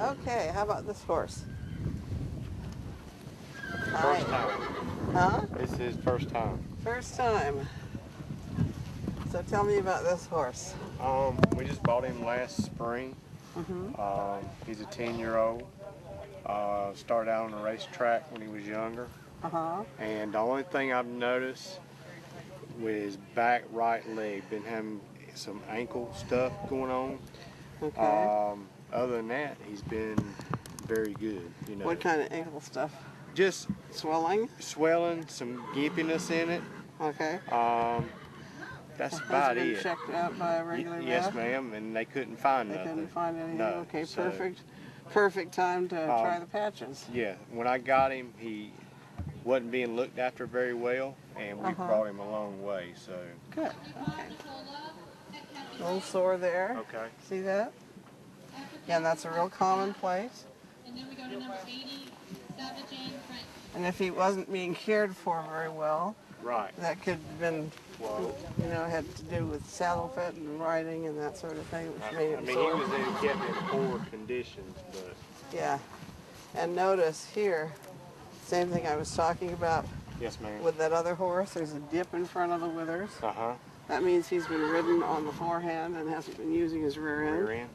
Okay, how about this horse? First time. Huh? This is his first time. First time. So tell me about this horse. We just bought him last spring. He's a 10-year-old. Started out on the racetrack when he was younger. And the only thing I've noticed with his back right leg, been having some ankle stuff going on. Okay. Other than that, he's been very good. You know. What kind of ankle stuff? Just Swelling? swelling, some gimpiness in it. Okay. That's Has about it been it. checked out by a regular vet? Yes, ma'am, and they couldn't find They nothing. couldn't find anything? No. Okay, So, perfect. Perfect time to try the patches. Yeah, when I got him, he wasn't being looked after very well, and we brought him a long way. So good. Okay. A little sore there. Okay. See that? Yeah, and that's a real common place. And then we go to number 80, Savage French. And if he wasn't being cared for very well, right, that could have been, you know, had to do with saddle fit and riding and that sort of thing, which made him sore. he was kept in poor conditions, but yeah. And notice here, same thing I was talking about. Yes, ma'am. With that other horse, there's a dip in front of the withers. That means he's been ridden on the forehand and hasn't been using his rear end.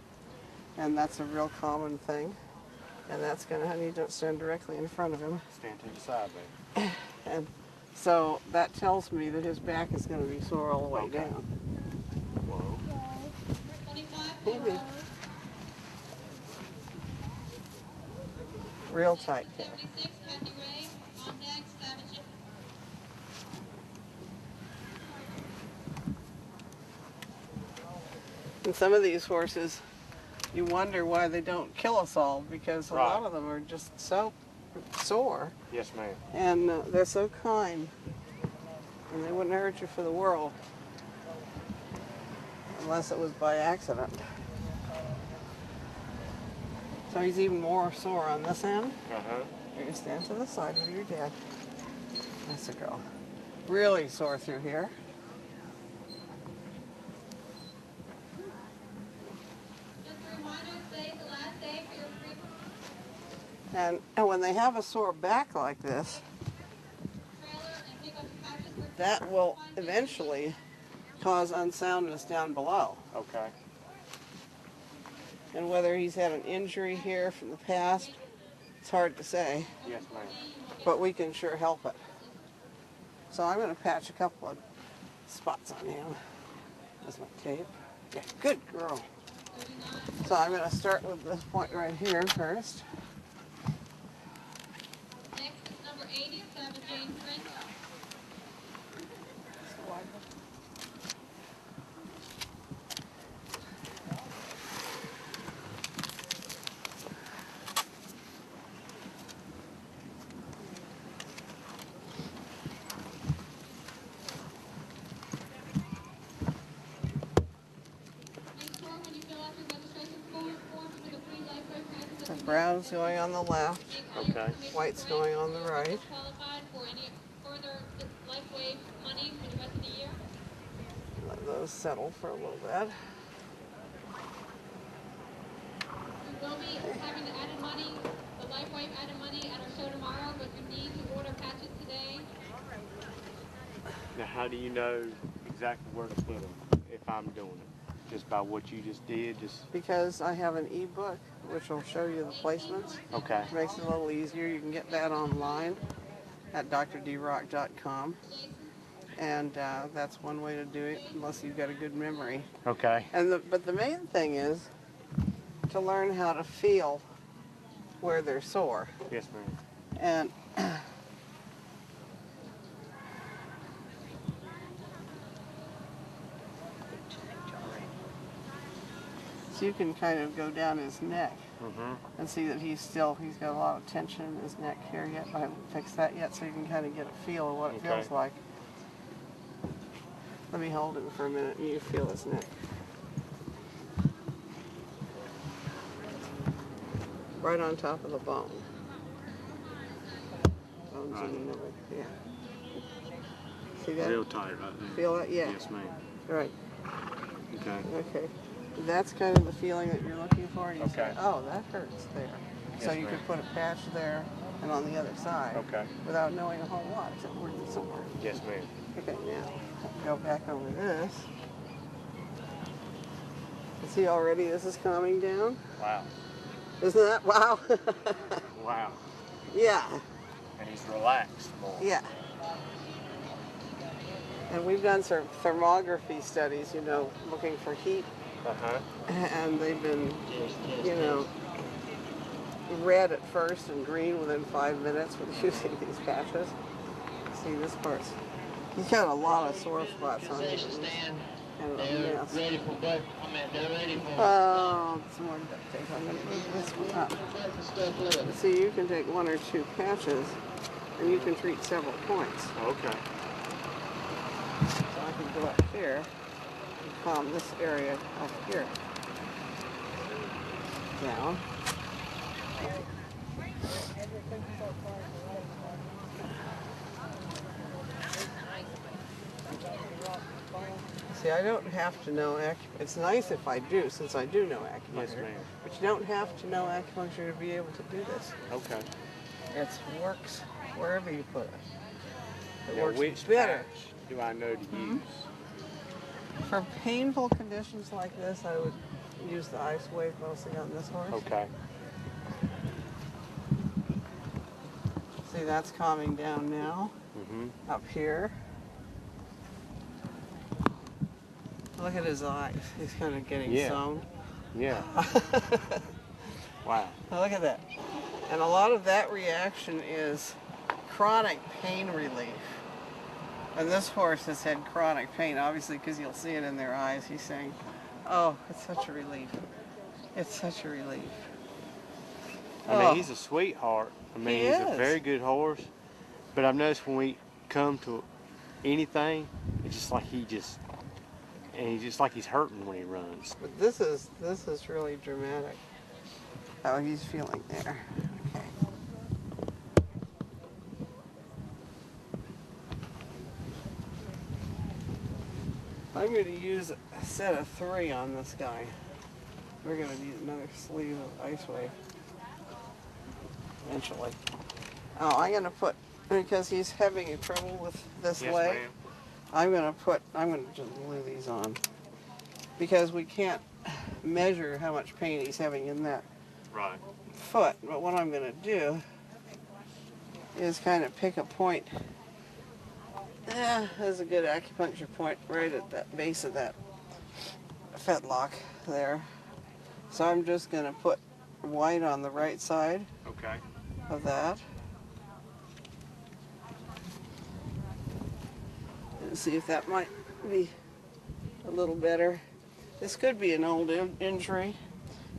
And that's a real common thing. And that's going to, honey, don't stand directly in front of him. Stand to the side, baby. And so that tells me that his back is going to be sore all the way down. Whoa. Maybe. Real tight care. And some of these horses, you wonder why they don't kill us all, because a lot of them are just so sore. Yes, ma'am. And they're so kind, and they wouldn't hurt you for the world, unless it was by accident. So he's even more sore on this end. You're gonna stand to the side of your dad. That's a girl. Really sore through here. And when they have a sore back like this, that will eventually cause unsoundness down below. Okay. And whether he's had an injury here from the past, it's hard to say. Yes, ma'am. But we can sure help it. So I'm going to patch a couple of spots on him. That's my tape. Yeah, good girl. So I'm going to start with this point right here first. Next is number 80, Savage French. The brown's going on the left. Okay. White's going on the right. Qualified for any further LifeWave money for the rest of the year? Let those settle for a little bit. We will be having the added money, the LifeWave added money at our show tomorrow, but you need to order patches today. Now, how do you know exactly where to put them if I'm doing it? Just by what you just did? Because I have an e-book which will show you the placements. Okay. It makes it a little easier. You can get that online at drderock.com. And that's one way to do it, unless you've got a good memory. Okay. But the main thing is to learn how to feel where they're sore. Yes, ma'am. And so you can kind of go down his neck and see that he's got a lot of tension in his neck here yet. I haven't fixed that yet, so you can kind of get a feel of what it feels like. Let me hold him for a minute and you feel his neck. Right on top of the bone. Bone's in the middle. Yeah. See that? Real tight right there. Feel that? Yeah. Yes, ma'am. Right. Okay. Okay. that's kind of the feeling that you're looking for. And you say, Okay. oh, that hurts there. So Yes, you ma'am. could put a patch there and on the other side. Okay. Without knowing a whole lot except where it's sore. Yes, ma'am. Okay, now go back over this. See already this is calming down? Wow. Isn't that wow? Wow. Yeah. And he's relaxed more. Yeah. And we've done some thermography studies, you know, looking for heat. Uh-huh. And they've been, you know, red at first and green within 5 minutes with using these patches. See, this part's, he's got a lot of sore spots on it. And a mess. Ready for break. They're ready for Oh, some more duct tape. I'm going to move this one up. See, you can take 1 or 2 patches and you can treat several points. Okay. So I can go up here and calm this area up here down. See, I don't have to know acupuncture. It's nice if I do, since I do know acupuncture. Yes, ma'am. But you don't have to know acupuncture to be able to do this. Okay. It works wherever you put it. It Now, works which better. patch do I know to use? For painful conditions like this, I would use the ice wave mostly on this horse. Okay. See, that's calming down now. Mm-hmm. Up here. Look at his eyes. He's kind of getting sewn. Yeah. Wow. Now look at that. And a lot of that reaction is chronic pain relief. And this horse has had chronic pain, obviously, because you'll see it in their eyes. He's saying, oh, it's such a relief. It's such a relief. I mean, he's a sweetheart. I mean, He he's is. a very good horse. But I've noticed when we come to anything, it's just like he's just like he's hurting when he runs. But this is really dramatic. How he's feeling there. Okay. I'm going to use a set of 3 on this guy. We're going to need another sleeve of ice wave eventually. Oh, I'm going to put, because he's having trouble with this Yes, leg, ma'am. I'm going to just glue these on. Because we can't measure how much pain he's having in that Right. foot. But what I'm going to do is kind of pick a point. There's a good acupuncture point right at that base of that fetlock there. So I'm just going to put white on the right side Okay. of that. And see if that might be a little better. This could be an old injury,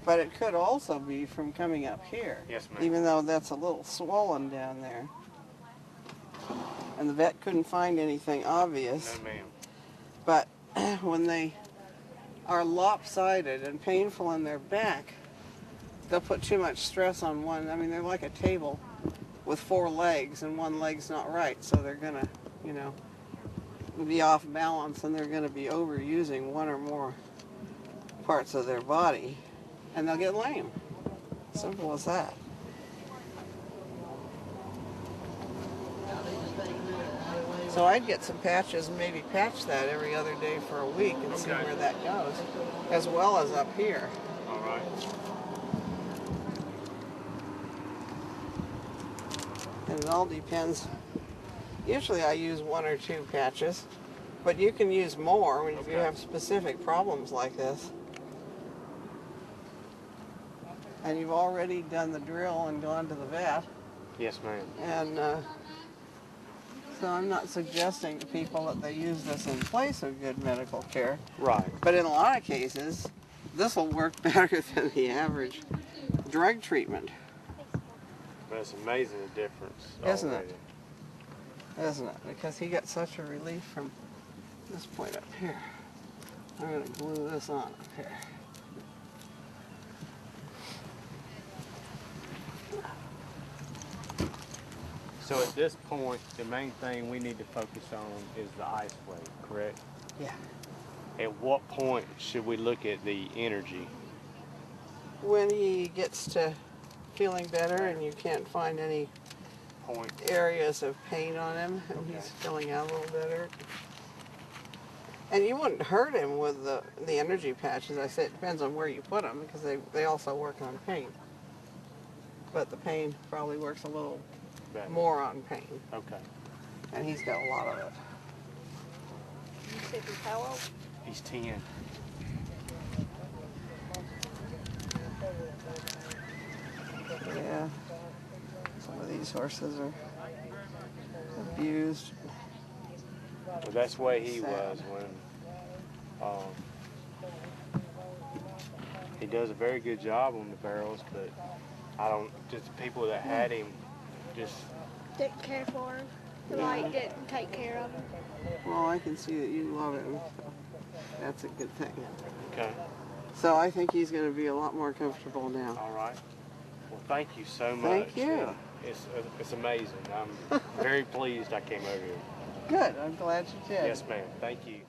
but it could also be from coming up here. Yes, ma'am. Even though that's a little swollen down there. And the vet couldn't find anything obvious. No, ma'am. But when they are lopsided and painful in their back, they'll put too much stress on one. I mean, they're like a table with 4 legs and one leg's not right. So they're going to, you know, be off balance and they're going to be overusing one or more parts of their body. And they'll get lame. Simple as that. So I'd get some patches and maybe patch that every other day for a week and see Okay. where that goes, as well as up here. All right. And it all depends. Usually I use 1 or 2 patches, but you can use more when if you Okay. have specific problems like this. And you've already done the drill and gone to the vet. Yes, ma'am. And so I'm not suggesting to people that they use this in place of good medical care. Right. But in a lot of cases, this will work better than the average drug treatment, But it's amazing the difference. Isn't it? already. isn't it? Because he got such a relief from this point up here. I'm going to glue this on up here. So at this point, the main thing we need to focus on is the ice wave, correct? Yeah. At what point should we look at the energy? When he gets to feeling better and you can't find any Point. areas of pain on him and he's feeling out a little better. And you wouldn't hurt him with the energy patches. I said it depends on where you put them because they also work on pain. But the pain probably works a little Better. more on pain. Okay. And he's got a lot of it. You said he's how old? He's 10. Yeah. Some of these horses are abused. Well, that's the way he Sad. was when he does a very good job on the barrels, but I don't, just the people that had him just, Didn't care for him. Yeah. Like, didn't take care of him. Well, I can see that you love him. So that's a good thing. okay, So I think he's going to be a lot more comfortable now. all right. Well, thank you so much. Thank you. It's amazing. I'm very pleased I came over here. Good. I'm glad you did. Yes, ma'am. Thank you.